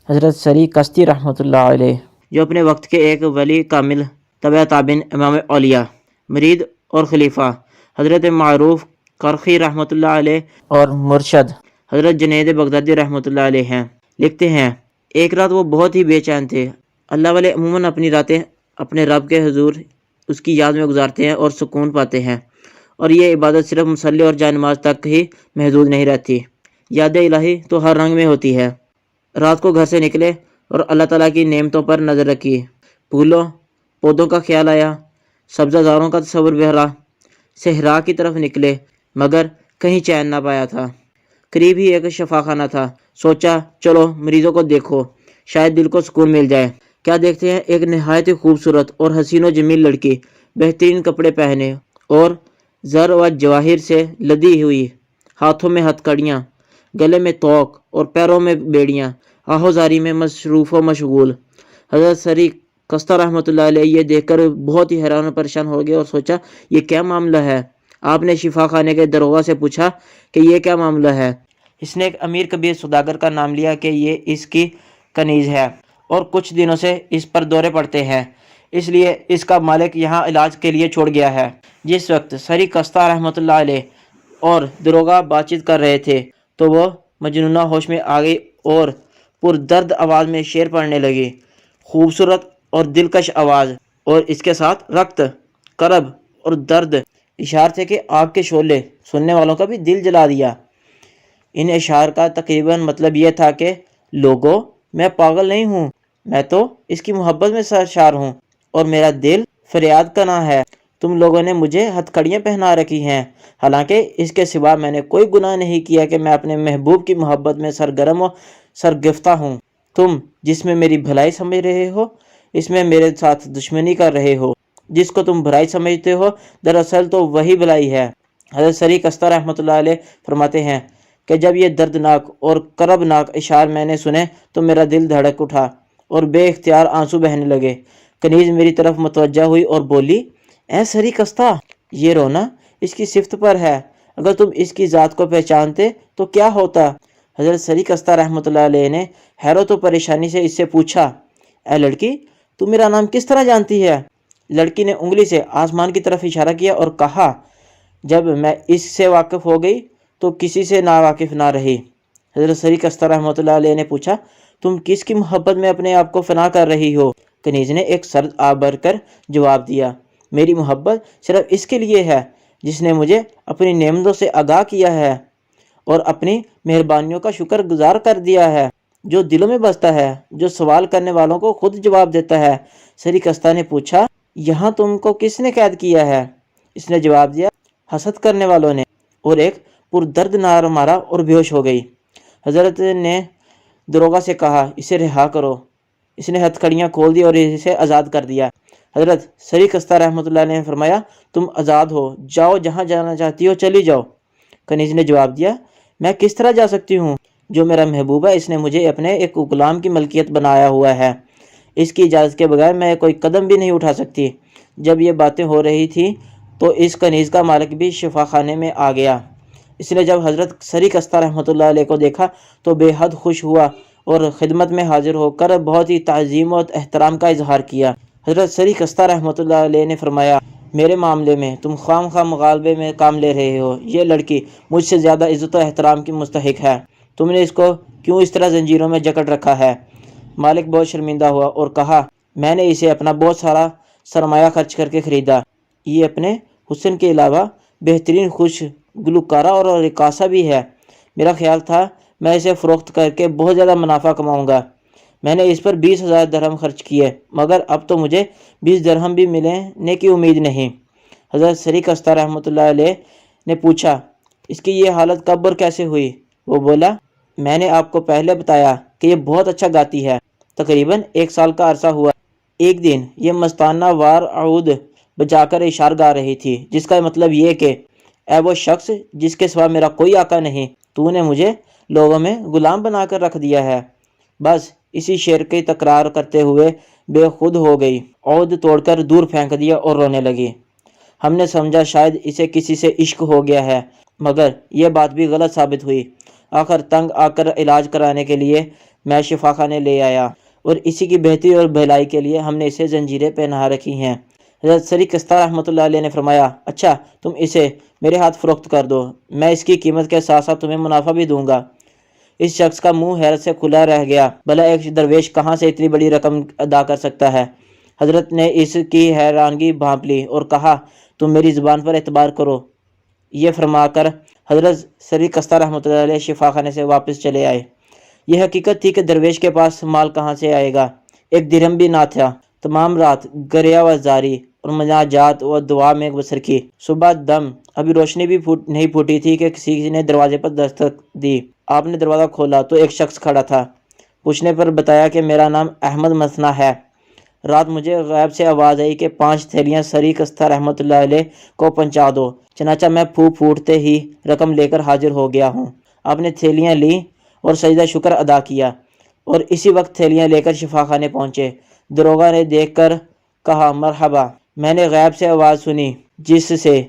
حضرت سری کشتی رحمۃ اللہ علیہ، جو اپنے وقت کے ایک ولی کامل تبع تابعین امام اولیاء مرید اور خلیفہ حضرت معروف کرخی رحمۃ اللہ علیہ اور مرشد حضرت جنید بغدادی رحمۃ اللہ علیہ ہیں، لکھتے ہیں ایک رات وہ بہت ہی بے چین تھے۔ اللہ والے عموماً اپنی راتیں اپنے رب کے حضور اس کی یاد میں گزارتے ہیں اور سکون پاتے ہیں، اور یہ عبادت صرف مصلی اور جائے نماز تک ہی محدود نہیں رہتی، یاد الہی تو ہر رنگ میں ہوتی ہے۔ رات کو گھر سے نکلے اور اللہ تعالیٰ کی نعمتوں پر نظر رکھی، پھولوں پودوں کا خیال آیا، سبزہ زاروں کا تصور بہرا، صحرا کی طرف نکلے مگر کہیں چین نہ پایا تھا۔ قریب ہی ایک شفا خانہ تھا، سوچا چلو مریضوں کو دیکھو، شاید دل کو سکون مل جائے۔ کیا دیکھتے ہیں ایک نہایت ہی خوبصورت اور حسین و جمیل لڑکی، بہترین کپڑے پہنے اور زر و جواہر سے لدی ہوئی، ہاتھوں میں ہتھ کڑیاں، گلے میں توق اور پیروں میں بیڑیاں، آہوزاری میں مصروف و مشغول۔ حضرت سری کستہ رحمۃ اللہ علیہ یہ دیکھ کر بہت ہی حیران و پریشان ہو گئے اور سوچا یہ کیا معاملہ ہے۔ آپ نے شفا خانے کے دروغہ سے پوچھا کہ یہ کیا معاملہ ہے۔ اس نے ایک امیر کبیر سوداگر کا نام لیا کہ یہ اس کی کنیز ہے اور کچھ دنوں سے اس پر دورے پڑتے ہیں، اس لیے اس کا مالک یہاں علاج کے لیے چھوڑ گیا ہے۔ جس وقت سری کستہ رحمۃ اللہ علیہ اور دروغہ بات چیت کر رہے تھے تو وہ مجنونہ ہوش میں آ گئی اور پردرد آواز میں شعر پڑھنے لگی، خوبصورت اور دلکش آواز، اور اس کے ساتھ رقت، کرب اور درد اشعار تھے کہ آگ کے شعلے سننے والوں کا بھی دل جلا دیا۔ ان اشعار کا تقریباً مطلب یہ تھا کہ لوگوں، میں پاگل نہیں ہوں، میں تو اس کی محبت میں سرشار ہوں اور میرا دل فریاد کرنا ہے۔ تم لوگوں نے مجھے ہتھ کڑیاں پہنا رکھی ہیں، حالانکہ اس کے سوا میں نے کوئی گناہ نہیں کیا کہ میں اپنے محبوب کی محبت میں سرگرم و سرگفتہ ہوں۔ تم جس میں میری بھلائی سمجھ رہے ہو، اس میں میرے ساتھ دشمنی کر رہے ہو۔ جس کو تم برائی سمجھتے ہو دراصل تو وہی بھلائی ہے۔ حضرت سری کستہ رحمۃ اللہ علیہ فرماتے ہیں کہ جب یہ دردناک اور کربناک اشعار میں نے سنے تو میرا دل دھڑک اٹھا اور بے اختیار آنسو بہنے لگے۔ کنیز میری طرف متوجہ ہوئی اور بولی، اے سری کستہ، یہ رونا اس کی صفت پر ہے، اگر تم اس کی ذات کو پہچانتے تو کیا ہوتا۔ حضرت سری کستہ رحمۃ اللہ علیہ نے حیرت و پریشانی سے اس سے پوچھا، اے لڑکی، تو میرا نام کس طرح جانتی ہے؟ لڑکی نے انگلی سے آسمان کی طرف اشارہ کیا اور کہا، جب میں اس سے واقف ہو گئی تو کسی سے ناواقف نہ رہی۔ حضرت سری کستہ رحمۃ اللہ علیہ نے پوچھا، تم کس کی محبت میں اپنے آپ کو فنا کر رہی ہو؟ کنیز نے ایک سرد آہ بھر کر جواب دیا، میری محبت صرف اس کے لیے ہے جس نے مجھے اپنی نعمتوں سے آگاہ کیا ہے اور اپنی مہربانیوں کا شکر گزار کر دیا ہے، جو دلوں میں بستا ہے، جو سوال کرنے والوں کو خود جواب دیتا ہے۔ سری کستہ نے پوچھا، یہاں تم کو کس نے قید کیا ہے؟ اس نے جواب دیا، حسد کرنے والوں نے، اور ایک پردرد نعرہ مارا اور بے ہوش ہو گئی۔ حضرت نے دروغہ سے کہا، اسے رہا کرو۔ اس نے ہتھ کڑیاں کھول دی اور اسے آزاد کر دیا۔ حضرت سری کستہ رحمۃ اللہ علیہ نے فرمایا، تم آزاد ہو، جاؤ جہاں جانا چاہتی ہو چلی جاؤ۔ کنیز نے جواب دیا، میں کس طرح جا سکتی ہوں؟ جو میرا محبوب ہے اس نے مجھے اپنے ایک غلام کی ملکیت بنایا ہوا ہے، اس کی اجازت کے بغیر میں کوئی قدم بھی نہیں اٹھا سکتی۔ جب یہ باتیں ہو رہی تھیں تو اس کنیز کا مالک بھی شفا خانے میں آ گیا۔ اس نے جب حضرت سری کستہ رحمۃ اللہ علیہ کو دیکھا تو بے حد خوش ہوا اور خدمت میں حاضر ہو کر بہت ہی تعظیم و احترام کا اظہار کیا۔ حضرت سری کستہ رحمۃ اللہ علیہ نے فرمایا، میرے معاملے میں تم خام خواہ مغالبے میں کام لے رہے ہو، یہ لڑکی مجھ سے زیادہ عزت و احترام کی مستحق ہے، تم نے اس کو کیوں اس طرح زنجیروں میں جکڑ رکھا ہے؟ مالک بہت شرمندہ ہوا اور کہا، میں نے اسے اپنا بہت سارا سرمایہ خرچ کر کے خریدا، یہ اپنے حسن کے علاوہ بہترین خوش گلوکارہ اور رقاصہ بھی ہے، میرا خیال تھا میں اسے فروخت کر کے بہت زیادہ منافع کماؤں گا، میں نے اس پر 20,000 درہم خرچ کیے، مگر اب تو مجھے 20 درہم بھی ملنے کی امید نہیں۔ حضرت سری کستہ رحمۃ اللہ علیہ نے پوچھا، اس کی یہ حالت کب اور کیسے ہوئی؟ وہ بولا، میں نے آپ کو پہلے بتایا کہ یہ بہت اچھا گاتی ہے، تقریباً 1 سال کا عرصہ ہوا۔ ایک دن یہ مستانہ وار عود بجا کر اشعار گا رہی تھی، جس کا مطلب یہ کہ اے وہ شخص جس کے سوا میرا کوئی آقا نہیں، تو نے مجھے لوگوں میں غلام بنا کر رکھ دیا ہے۔ بس اسی شعر کی تکرار کرتے ہوئے بے خود ہو گئی، عود توڑ کر دور پھینک دیا اور رونے لگی۔ ہم نے سمجھا شاید اسے کسی سے عشق ہو گیا ہے، مگر یہ بات بھی غلط ثابت ہوئی۔ آخر تنگ آ کر علاج کرانے کے لیے میں شفا خانے لے آیا اور اسی کی بہتری اور بھلائی کے لیے ہم نے اسے زنجیریں پہنا رکھی ہیں۔ حضرت سری کستہ رحمۃ اللہ علیہ نے فرمایا، اچھا تم اسے میرے ہاتھ فروخت کر دو، میں اس کی قیمت کے ساتھ ساتھ تمہیں منافع بھی دوں گا۔ اس شخص کا منہ حیرت سے کھلا رہ گیا، بھلا ایک درویش کہاں سے اتنی بڑی رقم ادا کر سکتا ہے؟ حضرت نے اس کی حیرانگی بھانپ لی اور کہا، تم میری زبان پر اعتبار کرو۔ یہ فرما کر حضرت سری کستہ رحمۃ اللہ علیہ شفا خانے سے واپس چلے آئے۔ یہ حقیقت تھی کہ درویش کے پاس مال کہاں سے آئے گا، ایک درہم بھی نہ تھا۔ تمام رات گریہ و زاری اور مناجات و دعا میں بسر کی۔ صبح دم ابھی روشنی بھی نہیں پھوٹی تھی کہ کسی نے دروازے پر دستک دی۔ آپ نے دروازہ کھولا تو ایک شخص کھڑا تھا۔ پوچھنے پر بتایا کہ میرا نام احمد مثنیٰ ہے، رات مجھے غیب سے آواز آئی کہ 5 تھیلیاں سری کستہ رحمۃ اللہ علیہ کو پہنچا دو، چنانچہ میں پھوٹتے ہی رقم لے کر حاضر ہو گیا ہوں۔ آپ نے تھیلیاں لیں اور سجدہ شکر ادا کیا اور اسی وقت تھیلیاں لے کر شفا خانے پہنچے۔ دروغہ نے دیکھ کر کہا، مرحبا، میں نے غیب سے آواز سنی جس سے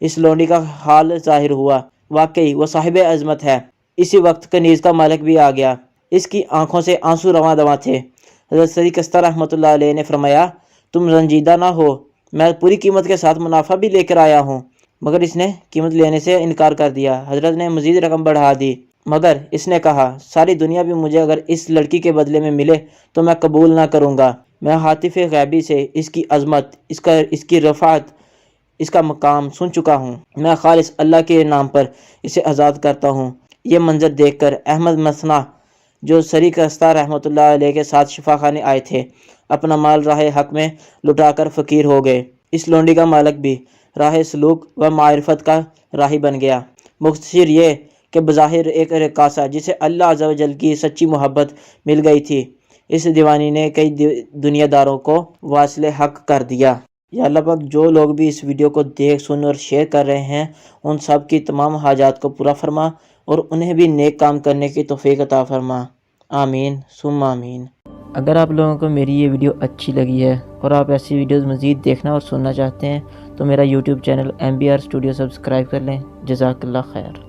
اس لونڈی کا حال ظاہر ہوا، واقعی وہ صاحب عظمت ہے۔ اسی وقت کنیز کا مالک بھی آ گیا، اس کی آنکھوں سے آنسو رواں دواں تھے۔ حضرت سری کستہ رحمۃ اللہ علیہ نے فرمایا، تم رنجیدہ نہ ہو، میں پوری قیمت کے ساتھ منافع بھی لے کر آیا ہوں۔ مگر اس نے قیمت لینے سے انکار کر دیا۔ حضرت نے مزید رقم بڑھا دی، مگر اس نے کہا، ساری دنیا بھی مجھے اگر اس لڑکی کے بدلے میں ملے تو میں قبول نہ کروں گا۔ میں حاطف غیبی سے اس کی عظمت، اس کی رفعت، اس کا مقام سن چکا ہوں۔ میں خالص اللہ کے نام پر اسے آزاد کرتا ہوں۔ یہ منظر دیکھ کر احمد مثنیٰ جو سری کستہ رحمۃ اللہ علیہ کے ساتھ شفا خانے آئے تھے، اپنا مال راہ حق میں لٹا کر فقیر ہو گئے۔ اس لونڈی کا مالک بھی راہ سلوک و معرفت کا راہی بن گیا۔ مختصر یہ کہ بظاہر ایک رقاصہ جسے اللہ عز و جل کی سچی محبت مل گئی تھی، اس دیوانی نے کئی دنیا داروں کو واصل حق کر دیا۔ یا اللہ پاک جو لوگ بھی اس ویڈیو کو دیکھ سن اور شیئر کر رہے ہیں ان سب کی تمام حاجات کو پورا فرما اور انہیں بھی نیک کام کرنے کی توفیق عطا فرما، آمین ثم آمین۔ اگر آپ لوگوں کو میری یہ ویڈیو اچھی لگی ہے اور آپ ایسی ویڈیوز مزید دیکھنا اور سننا چاہتے ہیں تو میرا YouTube channel MBR studio subscribe کر لیں۔ جزاک اللہ خیر۔